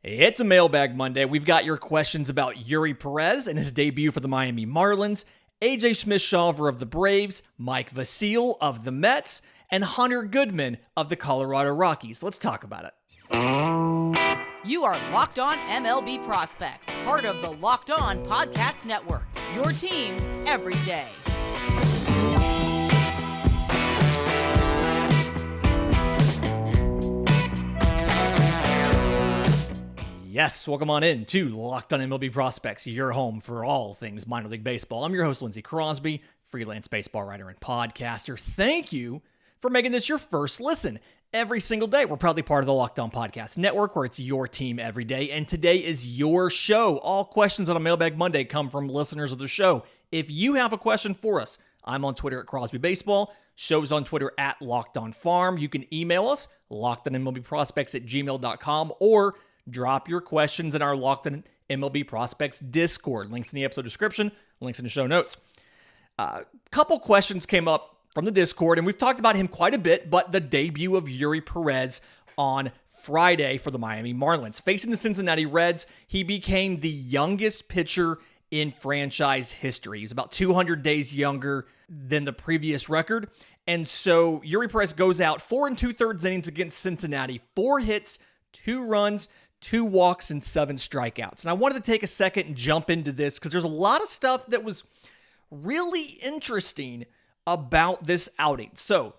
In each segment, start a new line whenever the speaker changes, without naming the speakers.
It's a Mailbag Monday. We've got your questions about Eury Perez and his debut for the Miami Marlins, AJ Smith-Shawver of the Braves, Mike Vasil of the Mets, and Hunter Goodman of the Colorado Rockies. Let's talk about it.
You are Locked On MLB Prospects, part of the Locked On Podcast Network, your team every day.
Yes, welcome on in to Locked On MLB Prospects, your home for all things minor league baseball. I'm your host, Lindsey Crosby, freelance baseball writer and podcaster. Thank you for making this your first listen every single day. We're proudly part of the Locked On Podcast Network, where it's your team every day, and today is your show. All questions on a Mailbag Monday come from listeners of the show. If you have a question for us, I'm on Twitter at Crosby Baseball. Show's on Twitter at Locked On Farm. You can email us, lockedonmlbprospects@gmail.com, or drop your questions in our Locked On MLB Prospects Discord. Links in the episode description, links in the show notes. Couple questions came up from the Discord, and we've talked about him quite a bit, but the debut of Eury Perez on Friday for the Miami Marlins. Facing the Cincinnati Reds, he became the youngest pitcher in franchise history. He was about 200 days younger than the previous record. And so Eury Perez goes out 4 2/3 innings against Cincinnati, 4 hits, 2 runs, 2 walks, and 7 strikeouts. And I wanted to take a second and jump into this because there's a lot of stuff that was really interesting about this outing. So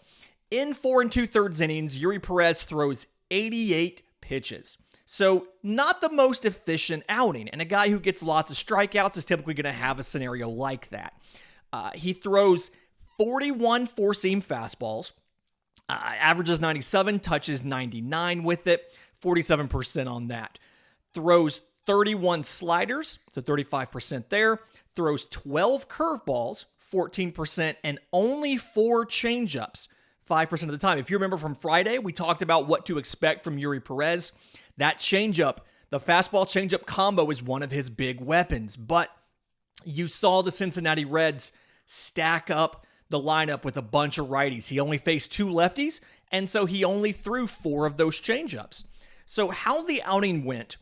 in 4 2/3 innings, Eury Perez throws 88 pitches. So not the most efficient outing. And a guy who gets lots of strikeouts is typically going to have a scenario like that. He throws 41 four-seam fastballs, averages 97, touches 99 with it, 47% on that. Throws 31 sliders, so 35% there. Throws 12 curveballs, 14%, and only 4 changeups, 5% of the time. If you remember from Friday, we talked about what to expect from Eury Perez. That changeup, the fastball-changeup combo is one of his big weapons, but you saw the Cincinnati Reds stack up the lineup with a bunch of righties. He only faced 2 lefties, and so he only threw 4 of those changeups. So how the outing went,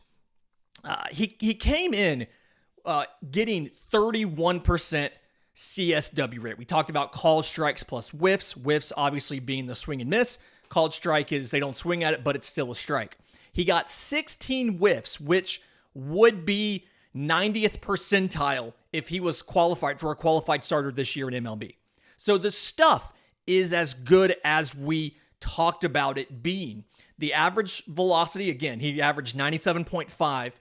he came in getting 31% CSW rate. We talked about called strikes plus whiffs. Whiffs obviously being the swing and miss. Called strike is they don't swing at it, but it's still a strike. He got 16 whiffs, which would be 90th percentile if he was qualified for a qualified starter this year in MLB. So the stuff is as good as we talked about it being. The average velocity, again, he averaged 97.5.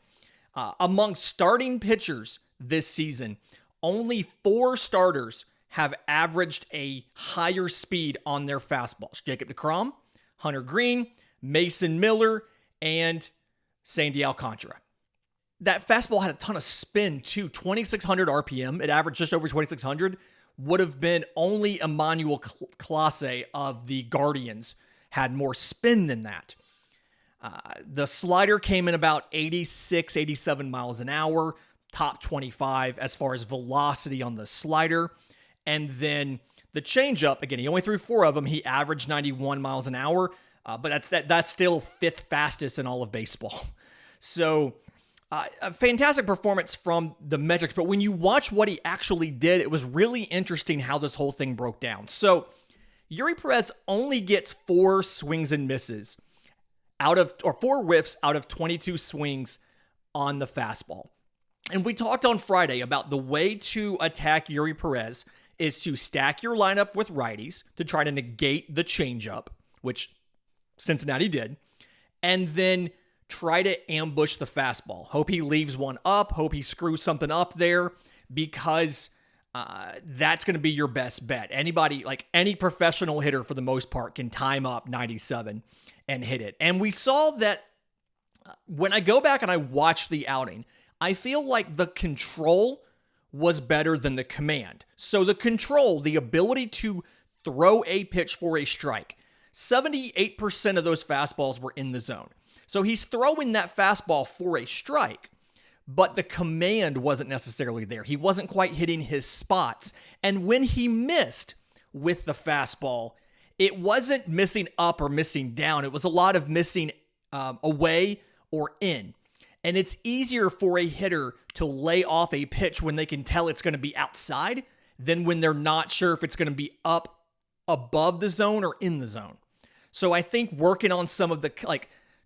Among starting pitchers this season, only 4 starters have averaged a higher speed on their fastballs. Jacob deGrom, Hunter Green, Mason Miller, and Sandy Alcantara. That fastball had a ton of spin too, 2,600 RPM. It averaged just over 2,600. Would have been only Emmanuel Clase of the Guardians had more spin than that. The slider came in about 86, 87 miles an hour, top 25 as far as velocity on the slider. And then the changeup, again, he only threw 4 of them. He averaged 91 miles an hour, but that's still 5th fastest in all of baseball. So a fantastic performance from the metrics, but when you watch what he actually did, it was really interesting how this whole thing broke down. So Eury Perez only gets 4 swings and misses or 4 whiffs out of 22 swings on the fastball. And we talked on Friday about the way to attack Eury Perez is to stack your lineup with righties to try to negate the changeup, which Cincinnati did, and then try to ambush the fastball. Hope he leaves one up. Hope he screws something up there, because that's going to be your best bet. Anybody, like any professional hitter for the most part, can time up 97 and hit it. And we saw that when I go back and I watch the outing, I feel like the control was better than the command. So the control, the ability to throw a pitch for a strike, 78% of those fastballs were in the zone. So he's throwing that fastball for a strike, but the command wasn't necessarily there. He wasn't quite hitting his spots. And when he missed with the fastball, it wasn't missing up or missing down. It was a lot of missing away or in. And it's easier for a hitter to lay off a pitch when they can tell it's going to be outside than when they're not sure if it's going to be up above the zone or in the zone. So I think working on some of the,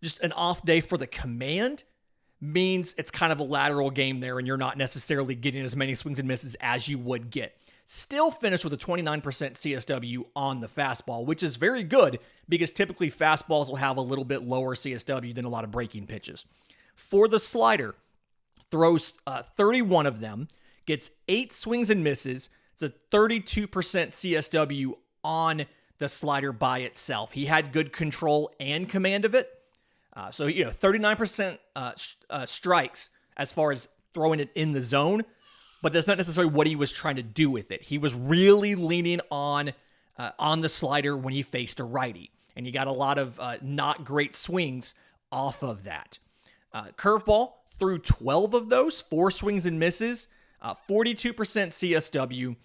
just an off day for the command means it's kind of a lateral game there and you're not necessarily getting as many swings and misses as you would get. Still finished with a 29% CSW on the fastball, which is very good because typically fastballs will have a little bit lower CSW than a lot of breaking pitches. For the slider, throws 31 of them, gets 8 swings and misses. It's a 32% CSW on the slider by itself. He had good control and command of it. 39% strikes as far as throwing it in the zone, but that's not necessarily what he was trying to do with it. He was really leaning on the slider when he faced a righty, and he got a lot of not great swings off of that. Curveball, threw 12 of those, 4 swings and misses, 42% CSW.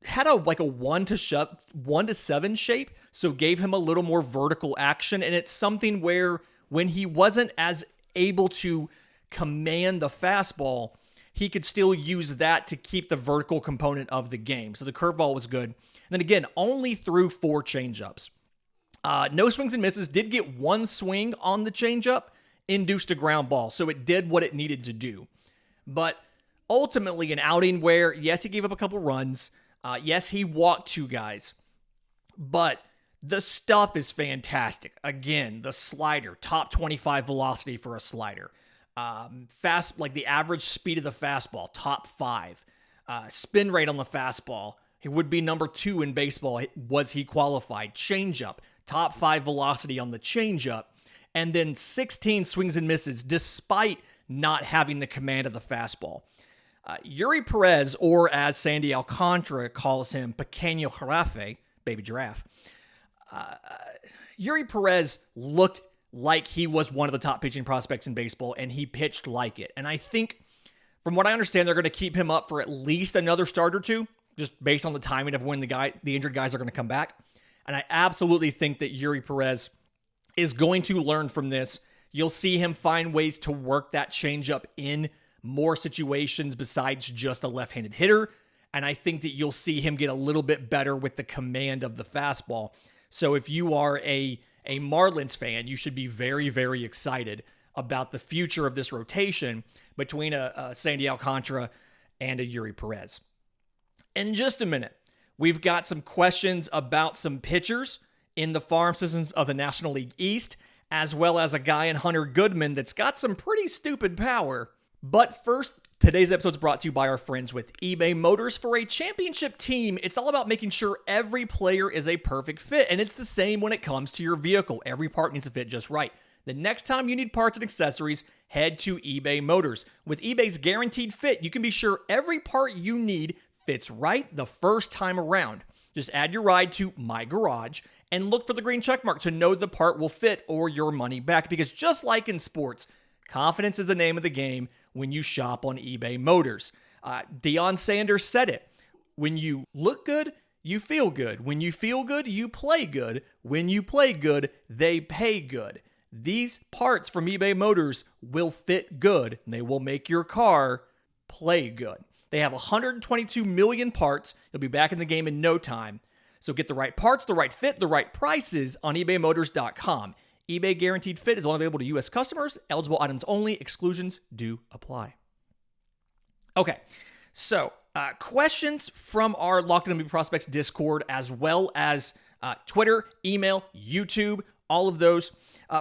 Had a 1 to 7 shape, so gave him a little more vertical action, and it's something where when he wasn't as able to command the fastball, he could still use that to keep the vertical component of the game. So the curveball was good. And then again, only threw 4 changeups. No swings and misses, did get 1 swing on the changeup, induced a ground ball, so it did what it needed to do. But ultimately an outing where, yes, he gave up a couple runs, yes, he walked 2 guys, but the stuff is fantastic. Again, the slider, top 25 velocity for a slider. Fast, the average speed of the fastball, top 5. Spin rate on the fastball, he would be number 2 in baseball, was he qualified. Changeup, top 5 velocity on the changeup. And then 16 swings and misses despite not having the command of the fastball. Eury Perez, or as Sandy Alcantara calls him, Pequeño Jirafe, baby giraffe. Eury Perez looked like he was one of the top pitching prospects in baseball, and he pitched like it. And I think, from what I understand, they're going to keep him up for at least another start or 2, just based on the timing of when the injured guys are going to come back. And I absolutely think that Eury Perez is going to learn from this. You'll see him find ways to work that changeup in more situations besides just a left-handed hitter. And I think that you'll see him get a little bit better with the command of the fastball. So if you are a Marlins fan, you should be very, very excited about the future of this rotation between a Sandy Alcantara and a Eury Perez. In just a minute, we've got some questions about some pitchers in the farm systems of the National League East, as well as a guy in Hunter Goodman that's got some pretty stupid power. But first, today's episode is brought to you by our friends with eBay Motors. For a championship team, it's all about making sure every player is a perfect fit, and it's the same when it comes to your vehicle. Every part needs to fit just right. The next time you need parts and accessories, head to eBay Motors. With eBay's guaranteed fit, you can be sure every part you need fits right the first time around. Just add your ride to My Garage and look for the green check mark to know the part will fit or your money back. Because just like in sports, confidence is the name of the game when you shop on eBay Motors. Deion Sanders said it. When you look good, you feel good. When you feel good, you play good. When you play good, they pay good. These parts from eBay Motors will fit good, and they will make your car play good. They have 122 million parts. You'll be back in the game in no time. So get the right parts, the right fit, the right prices on ebaymotors.com. eBay Guaranteed Fit is only available to U.S. customers. Eligible items only. Exclusions do apply. Okay, so questions from our Locked On MLB Prospects Discord, as well as Twitter, email, YouTube, all of those.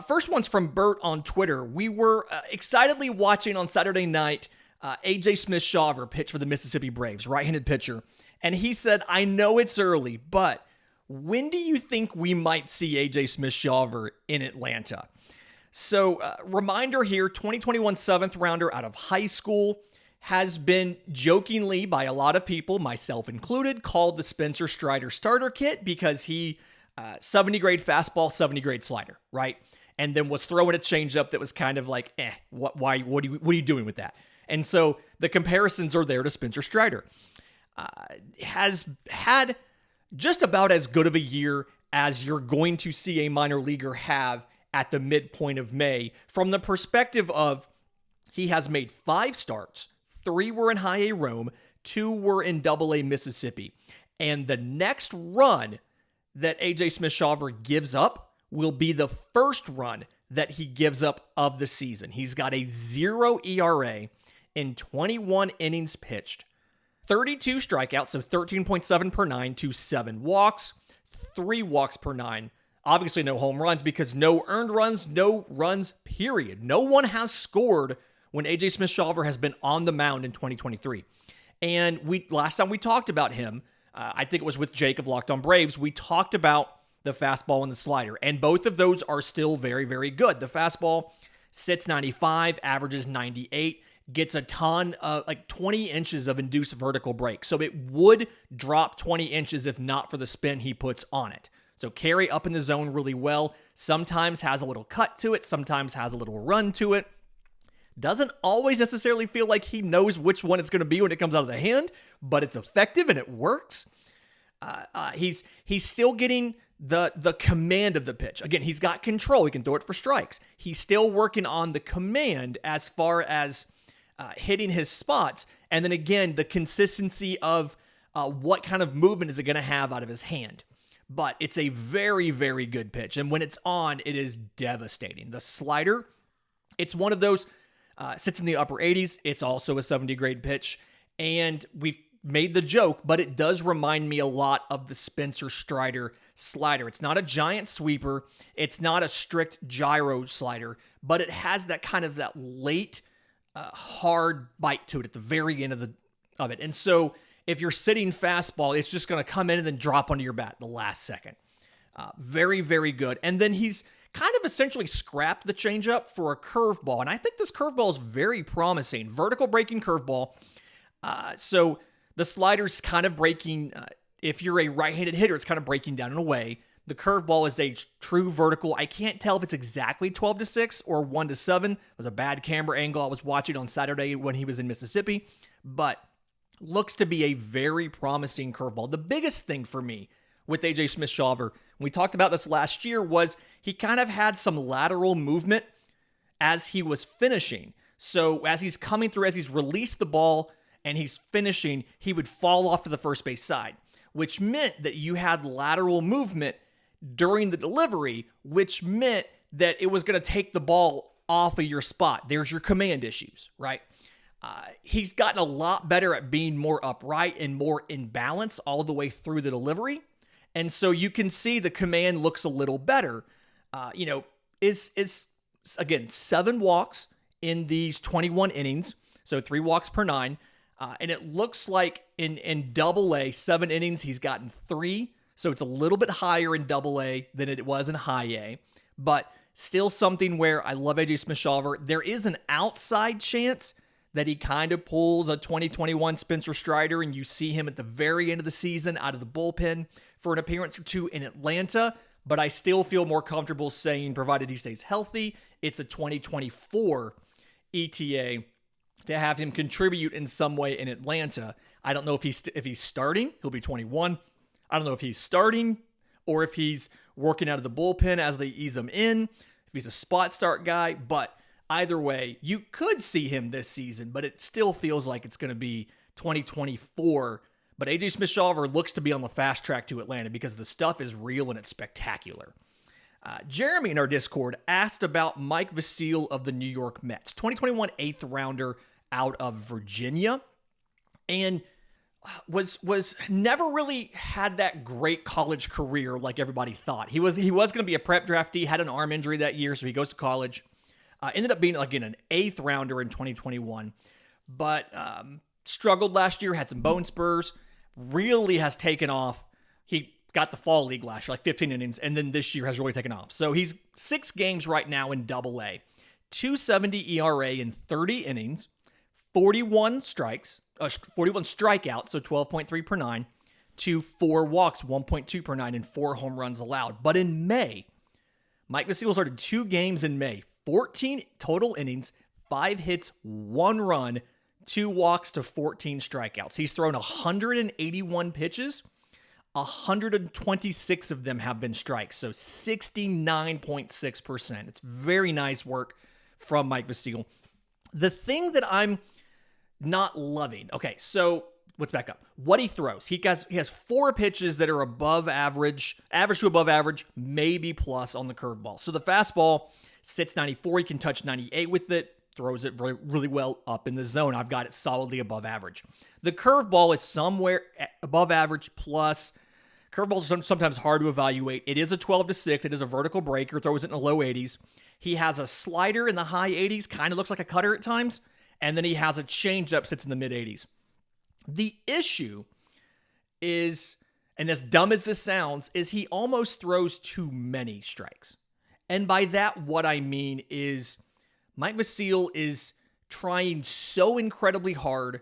First one's from Bert on Twitter. We were excitedly watching on Saturday night AJ Smith-Shawver pitch for the Mississippi Braves, right-handed pitcher. And he said, I know it's early, but when do you think we might see AJ Smith-Shawver in Atlanta? So, reminder here, 2021 7th rounder out of high school, has been jokingly by a lot of people, myself included, called the Spencer Strider starter kit because he 70 grade fastball, 70 grade slider, right? And then was throwing a changeup that was kind of like, what are you doing with that? And so the comparisons are there to Spencer Strider. Has had just about as good of a year as you're going to see a minor leaguer have at the midpoint of May from the perspective of he has made 5 starts. 3 were in High A Rome, 2 were in Double A Mississippi. And the next run that AJ Smith-Shawver gives up will be the first run that he gives up of the season. He's got a 0 ERA in 21 innings pitched, 32 strikeouts, so 13.7 per 9 to 7 walks, 3 walks per 9. Obviously no home runs because no earned runs, no runs, period. No one has scored when AJ Smith-Shawver has been on the mound in 2023. And last time we talked about him, I think it was with Jake of Locked On Braves, we talked about the fastball and the slider, and both of those are still very, very good. The fastball sits 95, averages 98, gets a ton of, 20 inches of induced vertical break. So it would drop 20 inches if not for the spin he puts on it. So carry up in the zone really well. Sometimes has a little cut to it, sometimes has a little run to it. Doesn't always necessarily feel like he knows which one it's going to be when it comes out of the hand, but it's effective and it works. He's still getting the command of the pitch. Again, he's got control. He can throw it for strikes. He's still working on the command as far as hitting his spots. And then again, the consistency of what kind of movement is it going to have out of his hand. But it's a very, very good pitch. And when it's on, it is devastating. The slider, it's one of those, sits in the upper 80s. It's also a 70 grade pitch. And we've made the joke, but it does remind me a lot of the Spencer Strider slider. It's not a giant sweeper. It's not a strict gyro slider, but it has that kind of that late, hard bite to it at the very end of it. And so if you're sitting fastball, it's just going to come in and then drop onto your bat the last second. Very, very good. And then he's kind of essentially scrapped the changeup for a curveball. And I think this curveball is very promising. Vertical breaking curveball. So the slider's kind of breaking, if you're a right-handed hitter, it's kind of breaking down and away. The curveball is a true vertical. I can't tell if it's exactly 12-6 or 1-7. It was a bad camera angle I was watching on Saturday when he was in Mississippi, but looks to be a very promising curveball. The biggest thing for me with AJ Smith-Shawver, we talked about this last year, was he kind of had some lateral movement as he was finishing. So as he's coming through, as he's released the ball and he's finishing, he would fall off to the first base side, which meant that you had lateral movement during the delivery, which meant that it was going to take the ball off of your spot. There's your command issues, right? He's gotten a lot better at being more upright and more in balance all the way through the delivery. And so you can see the command looks a little better. Is again, 7 walks in these 21 innings. So 3 walks per 9. And it looks like in Double A, 7 innings, he's gotten 3. So it's a little bit higher in Double A than it was in High A. But still something where I love AJ Smith-Shawver. There is an outside chance that he kind of pulls a 2021 Spencer Strider and you see him at the very end of the season out of the bullpen for an appearance or 2 in Atlanta. But I still feel more comfortable saying, provided he stays healthy, it's a 2024 ETA to have him contribute in some way in Atlanta. I don't know if he's starting, he'll be 21. I don't know if he's starting or if he's working out of the bullpen as they ease him in, if he's a spot start guy, but either way, you could see him this season, but it still feels like it's going to be 2024. But AJ Smith-Shawver looks to be on the fast track to Atlanta because the stuff is real and it's spectacular. Jeremy in our Discord asked about Mike Vasil of the New York Mets, 2021 8th rounder out of Virginia, and was never really had that great college career like everybody thought. He was going to be a prep draftee, had an arm injury that year, so he goes to college. Ended up being again an 8th rounder in 2021, but struggled last year, had some bone spurs, really has taken off. He got the fall league last year, like 15 innings, and then this year has really taken off. So he's 6 games right now in Double A, 2.70 ERA in 30 innings, 41 strikeouts, so 12.3 per 9, to 4 walks, 1.2 per 9, and 4 home runs allowed. But in May, Mike Vasil started 2 games in May, 14 total innings, 5 hits, 1 run, 2 walks to 14 strikeouts. He's thrown 181 pitches, 126 of them have been strikes, so 69.6%. It's very nice work from Mike Vasil. The thing that I'm not loving, okay, so let's back up. What he throws, he has 4 pitches that are above average to above average, maybe plus on the curveball. So the fastball sits 94, he can touch 98 with it, throws it really well up in the zone. I've got it solidly above average. The curveball is somewhere above average plus. Curveballs are sometimes hard to evaluate. It is a 12-6. It is a vertical breaker. Throws it in the low 80s. He has a slider in the high 80s. Kind of looks like a cutter at times. And then he has a changeup sits in the mid 80s. The issue is, and as dumb as this sounds, is he almost throws too many strikes. And by that, what I mean is Mike Vasil is trying so incredibly hard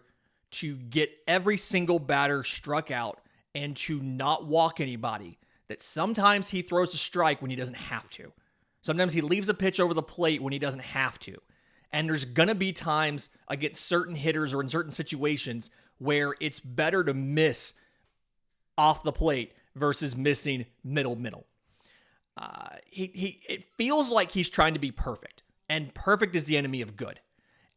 to get every single batter struck out and to not walk anybody that sometimes he throws a strike when he doesn't have to. Sometimes he leaves a pitch over the plate when he doesn't have to. And there's going to be times against certain hitters or in certain situations where it's better to miss off the plate versus missing middle. It feels like he's trying to be perfect, and perfect is the enemy of good.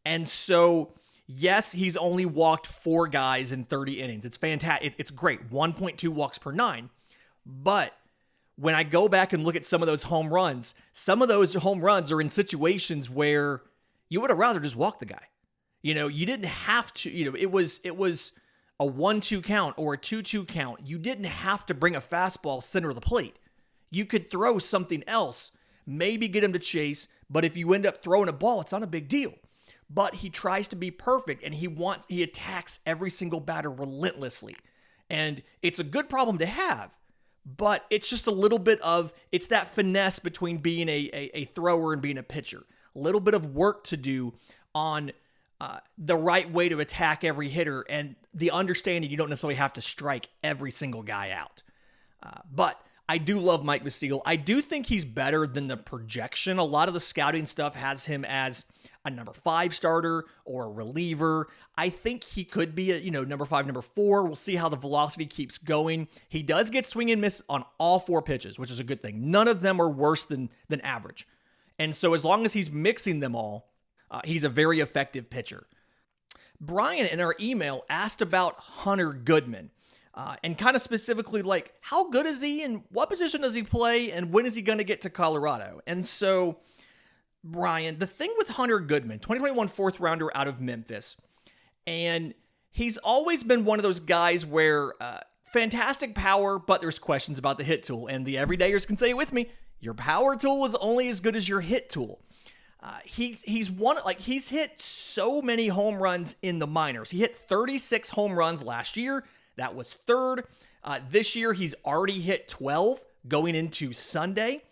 And so, yes, he's only walked 4 guys in 30 innings. It's fantastic. It's great. 1.2 walks per 9. But when I go back and look at some of those home runs are in situations where you would have rather just walked the guy. You didn't have to, it was a 1-2 count or a 2-2 count. You didn't have to bring a fastball center of the plate. You could throw something else, maybe get him to chase, but if you end up throwing a ball, it's not a big deal. But he tries to be perfect, and he attacks every single batter relentlessly. And it's a good problem to have, but it's just a little bit it's that finesse between being a thrower and being a pitcher. A little bit of work to do on the right way to attack every hitter, and the understanding you don't necessarily have to strike every single guy out. But I do love Mike Vasil. I do think he's better than the projection. A lot of the scouting stuff has him as a number 5 starter or a reliever. I think he could be a, number 5, number 4. We'll see how the velocity keeps going. He does get swing and miss on all 4 pitches, which is a good thing. None of them are worse than average. And so as long as he's mixing them all, he's a very effective pitcher. Brian in our email asked about Hunter Goodman. And kind of specifically, how good is he and what position does he play and when is he going to get to Colorado? And so, Brian, the thing with Hunter Goodman, 2021 4th rounder out of Memphis, and he's always been one of those guys where fantastic power, but there's questions about the hit tool. And the everydayers can say it with me, your power tool is only as good as your hit tool. He's hit so many home runs in the minors. He hit 36 home runs last year. That was 3rd. This year, he's already hit 12 going into Sunday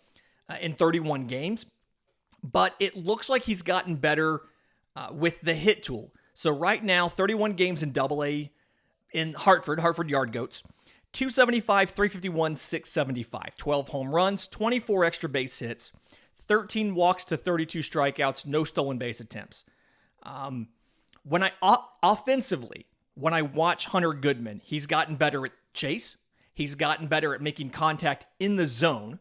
in 31 games. But it looks like he's gotten better with the hit tool. So right now, 31 games in AA in Hartford Yard Goats. 275, 351, 675. 12 home runs, 24 extra base hits, 13 walks to 32 strikeouts, no stolen base attempts. Offensively, when I watch Hunter Goodman, he's gotten better at chase. He's gotten better at making contact in the zone.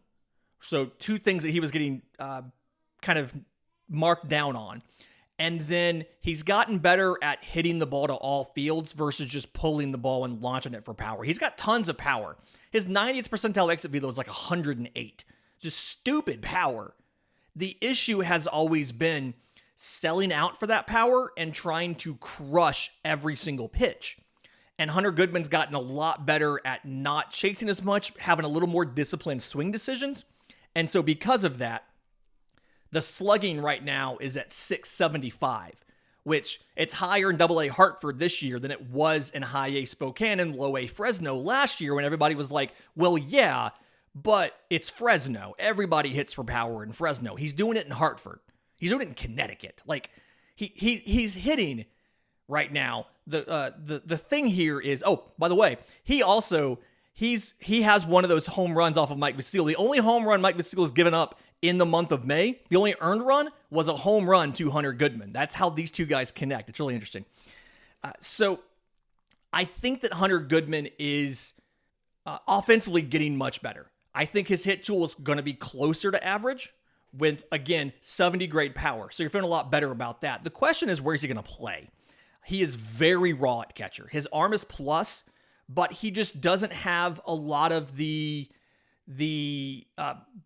So 2 things that he was getting kind of marked down on. And then he's gotten better at hitting the ball to all fields versus just pulling the ball and launching it for power. He's got tons of power. His 90th percentile exit velo is 108. Just stupid power. The issue has always been selling out for that power and trying to crush every single pitch. And Hunter Goodman's gotten a lot better at not chasing as much, having a little more disciplined swing decisions. And so because of that, the slugging right now is at 675, which it's higher in AA Hartford this year than it was in high A Spokane and low A Fresno last year when everybody was like, well, yeah, but it's Fresno. Everybody hits for power in Fresno. He's doing it in Hartford. He's doing it in Connecticut. He's hitting right now. The thing here is, by the way, he has one of those home runs off of Mike Vasil. The only home run Mike Vasil has given up in the month of May, the only earned run was a home run to Hunter Goodman. That's how these 2 guys connect. It's really interesting. So I think that Hunter Goodman is Offensively getting much better. I think his hit tool is going to be closer to average with, again, 70 grade power. So you're feeling a lot better about that. The question is, where is he going to play? He is very raw at catcher. His arm is plus, but he just doesn't have a lot of the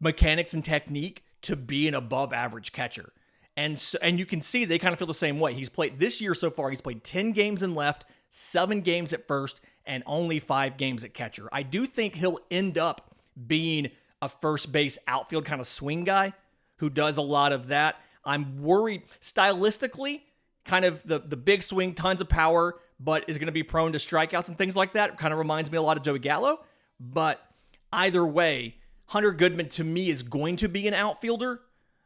mechanics and technique to be an above average catcher. And you can see they kind of feel the same way. He's played this year so far. He's played 10 games in left, 7 games at first, and only 5 games at catcher. I do think he'll end up being a first base outfield kind of swing guy who does a lot of that. I'm worried stylistically, kind of the big swing, tons of power, but is going to be prone to strikeouts and things like that. Kind of reminds me a lot of Joey Gallo. But either way, Hunter Goodman to me is going to be an outfielder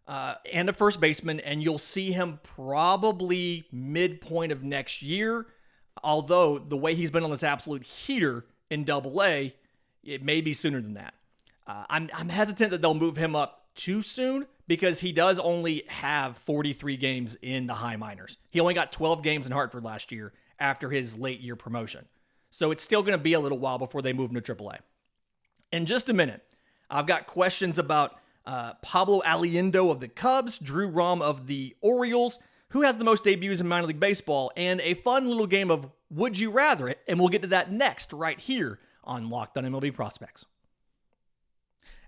and a first baseman, and you'll see him probably midpoint of next year. Although the way he's been on this absolute heater in Double-A, it may be sooner than that. I'm hesitant that they'll move him up too soon because he does only have 43 games in the high minors. He only got 12 games in Hartford last year after his late year promotion. So it's still going to be a little while before they move him to Triple-A. In just a minute, I've got questions about Pablo Aliendo of the Cubs, Drew Rom of the Orioles, who has the most debuts in minor league baseball, and a fun little game of Would You Rather, and we'll get to that next right here on Locked on MLB Prospects.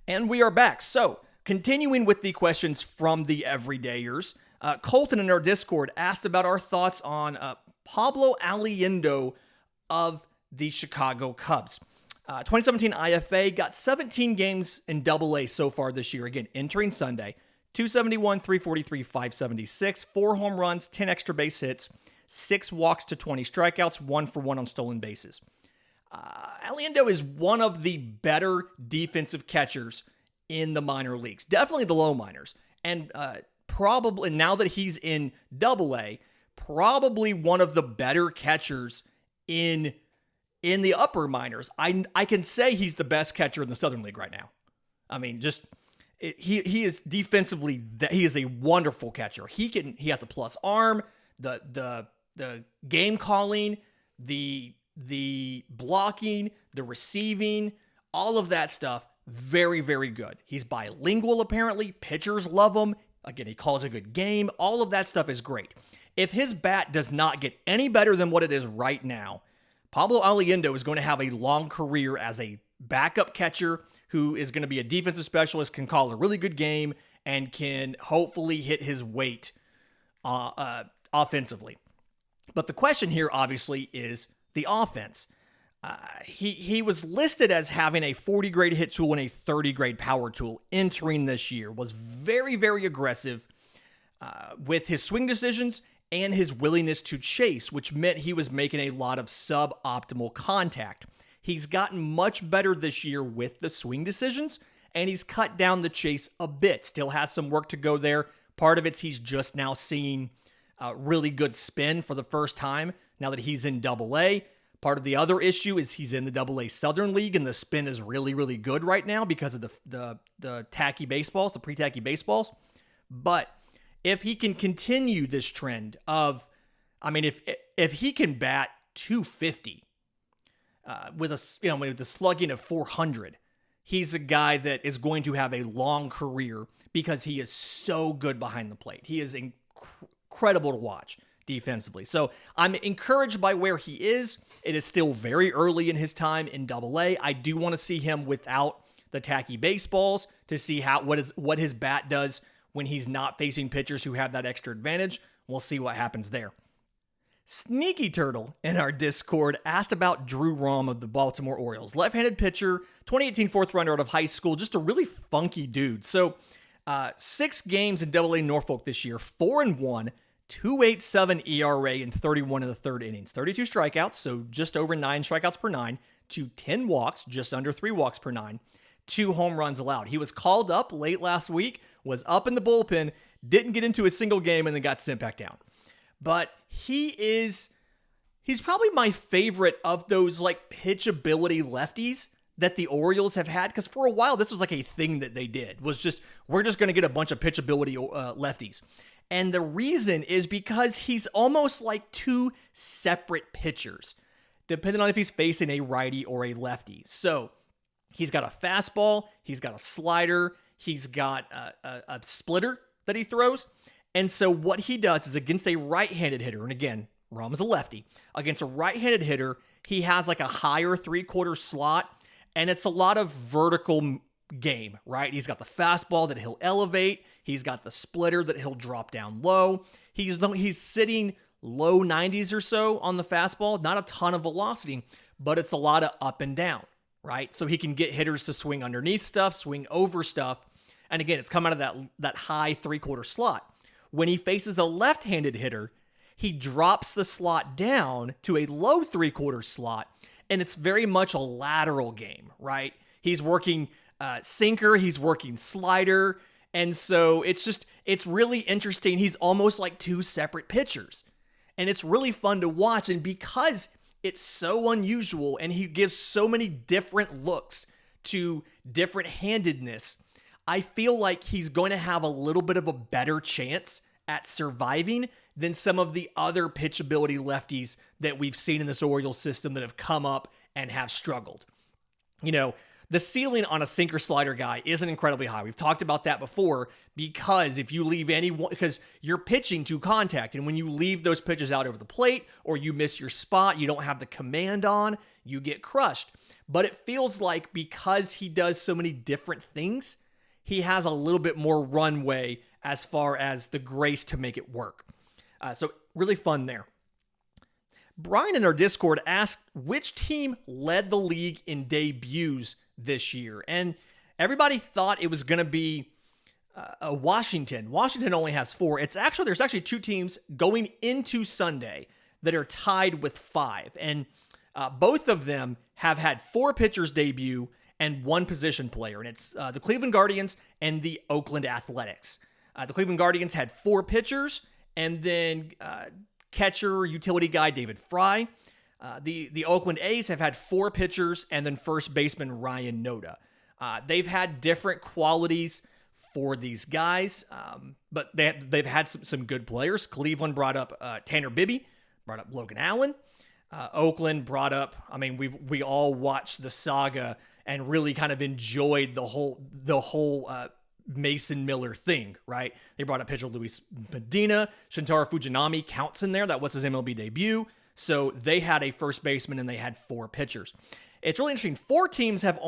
And we are back. So, continuing with the questions from the everydayers, Colton in our Discord asked about our thoughts on Pablo Aliendo of the Chicago Cubs. 2017 IFA, got 17 games in Double-A so far this year. Again, entering Sunday. 271, 343, 576, 4 home runs, 10 extra base hits, 6 walks to 20 strikeouts, 1 for 1 on stolen bases. Aliendo is one of the better defensive catchers in the minor leagues. Definitely the low minors. And probably, now that he's in Double-A, probably one of the better catchers in the upper minors. I can say he's the best catcher in the Southern League right now. I mean, he is defensively, he is a wonderful catcher. He has a plus arm, the game calling, the blocking, the receiving, all of that stuff, very, very good. He's bilingual apparently. Pitchers love him. Again, he calls a good game. All of that stuff is great. If his bat does not get any better than what it is right now, Pablo Aliendo is going to have a long career as a backup catcher who is going to be a defensive specialist, can call a really good game, and can hopefully hit his weight offensively. But the question here, obviously, is the offense. He was listed as having a 40-grade hit tool and a 30-grade power tool entering this year, was very, very aggressive with his swing decisions and his willingness to chase, which meant he was making a lot of suboptimal contact. He's gotten much better this year with the swing decisions, and he's cut down the chase a bit. Still has some work to go there. Part of it's he's just now seeing really good spin for the first time now that he's in Double-A. Part of the other issue is he's in the Double-A Southern League, and the spin is really, really good right now because of the tacky baseballs, the pre-tacky baseballs. But if he can continue this trend of, I mean, if he can bat 250 with the slugging of 400, he's a guy that is going to have a long career because he is so good behind the plate. He is incredible to watch defensively. So I'm encouraged by where he is. It is still very early in his time in Double-A. I do want to see him without the tacky baseballs to see what his bat does when he's not facing pitchers who have that extra advantage. We'll see what happens there. Sneaky Turtle in our Discord asked about Drew Rom of the Baltimore Orioles. Left-handed pitcher, 2018 fourth rounder out of high school, just a really funky dude. So 6 games in Double-A Norfolk this year, 4-1, 2.87 ERA in 31 in the third innings. 32 strikeouts, so just over 9 strikeouts per 9, to 10 walks, just under 3 walks per 9, 2 home runs allowed. He was called up late last week, was up in the bullpen, didn't get into a single game, and then got sent back down. But he's probably my favorite of those like pitchability lefties that the Orioles have had, because for a while this was like a thing that they did, was just, we're just going to get a bunch of pitchability lefties. And the reason is because he's almost like 2 separate pitchers. depending on if he's facing a righty or a lefty. So he's got a fastball, he's got a slider, he's got a splitter that he throws. And so what he does is against a right-handed hitter, and again, Rom is a lefty, against a right-handed hitter, he has like a higher 3/4 slot, and it's a lot of vertical game, right? He's got the fastball that he'll elevate. He's got the splitter that he'll drop down low. He's sitting low 90s or so on the fastball, not a ton of velocity, but it's a lot of up and down, right? So he can get hitters to swing underneath stuff, swing over stuff. And again, it's come out of that high 3/4 slot. When he faces a left-handed hitter, he drops the slot down to a low 3/4 slot, and it's very much a lateral game, right? He's working sinker, he's working slider, and so it's really interesting. He's almost like two separate pitchers, and it's really fun to watch. And because it's so unusual and he gives so many different looks to different handedness, I feel like he's going to have a little bit of a better chance at surviving than some of the other pitchability lefties that we've seen in this Orioles system that have come up and have struggled. You know, the ceiling on a sinker slider guy isn't incredibly high. We've talked about that before because if you leave because you're pitching to contact, and when you leave those pitches out over the plate or you miss your spot, you don't have the command on, you get crushed. But it feels like because he does so many different things, he has a little bit more runway as far as the grace to make it work. So really fun there. Brian in our Discord asked which team led the league in debuts this year. And everybody thought it was going to be Washington. Washington only has 4. There's actually 2 teams going into Sunday that are tied with 5. And both of them have had 4 pitchers debut and 1 position player. And it's the Cleveland Guardians and the Oakland Athletics. The Cleveland Guardians had 4 pitchers, and then catcher, utility guy David Fry. The Oakland A's have had 4 pitchers, and then first baseman Ryan Noda. They've had different qualities for these guys, but they've had some good players. Cleveland brought up Tanner Bibby, brought up Logan Allen. Oakland brought up, we all watched the saga and really kind of enjoyed the whole Mason Miller thing, right? They brought up pitcher Luis Medina. Shintaro Fujinami counts in there. That was his MLB debut. So they had a first baseman and they had 4 pitchers. It's really interesting. 4 teams had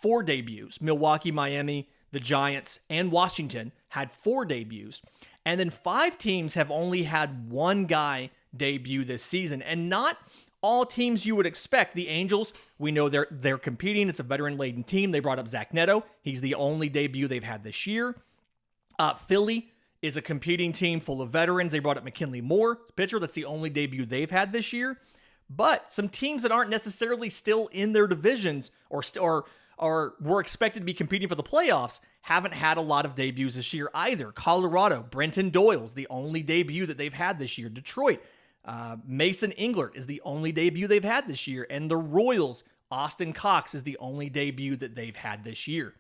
4 debuts. Milwaukee, Miami, the Giants, and Washington had 4 debuts. And then 5 teams have only had 1 guy debut this season. And not all teams you would expect. The Angels, we know they're competing. It's a veteran-laden team. They brought up Zach Neto. He's the only debut they've had this year. Philly is a competing team full of veterans. They brought up McKinley Moore, pitcher. That's the only debut they've had this year. But some teams that aren't necessarily still in their divisions or were expected to be competing for the playoffs haven't had a lot of debuts this year either. Colorado, Brenton Doyle's the only debut that they've had this year. Detroit, Mason Englert is the only debut they've had this year. And the Royals, Austin Cox is the only debut that they've had this year.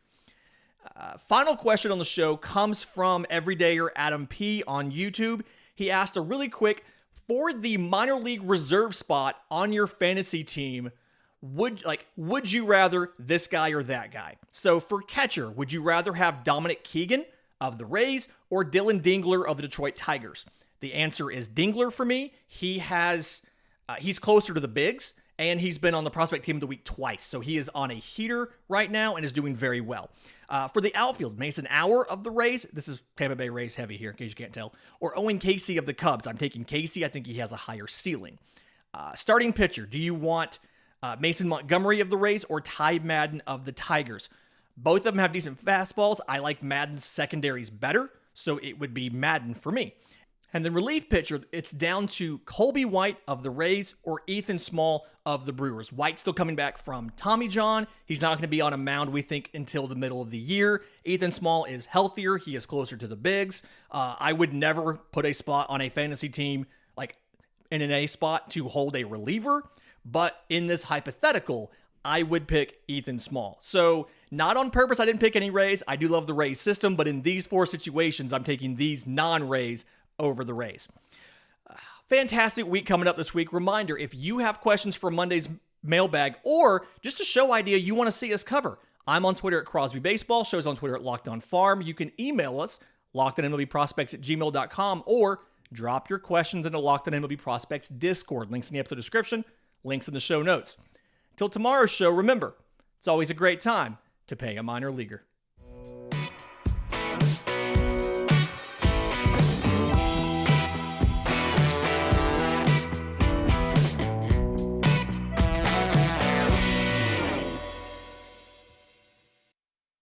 Final question on the show comes from Everydayer Adam P. on YouTube. He asked a really quick, for the minor league reserve spot on your fantasy team, would you rather this guy or that guy? So for catcher, would you rather have Dominic Keegan of the Rays or Dylan Dingler of the Detroit Tigers? The answer is Dingler for me. He's closer to the bigs, and he's been on the prospect team of the week twice. So he is on a heater right now and is doing very well. For the outfield, Mason Auer of the Rays. This is Tampa Bay Rays heavy here, in case you can't tell. Or Owen Casey of the Cubs. I'm taking Casey. I think he has a higher ceiling. Starting pitcher, do you want Mason Montgomery of the Rays or Ty Madden of the Tigers? Both of them have decent fastballs. I like Madden's secondaries better, so it would be Madden for me. And then relief pitcher, it's down to Colby White of the Rays or Ethan Small of the Brewers. White's still coming back from Tommy John. He's not going to be on a mound, we think, until the middle of the year. Ethan Small is healthier. He is closer to the bigs. I would never put a spot on a fantasy team, like in an A spot, to hold a reliever. But in this hypothetical, I would pick Ethan Small. So not on purpose, I didn't pick any Rays. I do love the Rays system, but in these 4 situations, I'm taking these non-Rays over the Rays. fantastic week coming up this week. Reminder, if you have questions for Monday's mailbag or just a show idea you want to see us cover, I'm on Twitter at Crosby Baseball. Show's on Twitter at Locked On Farm. You can email us, lockedonmlbprospects@gmail.com, or drop your questions into Locked On MLB Prospects Discord. Links in the episode description, links in the show notes. Until tomorrow's show, remember, it's always a great time to pay a minor leaguer.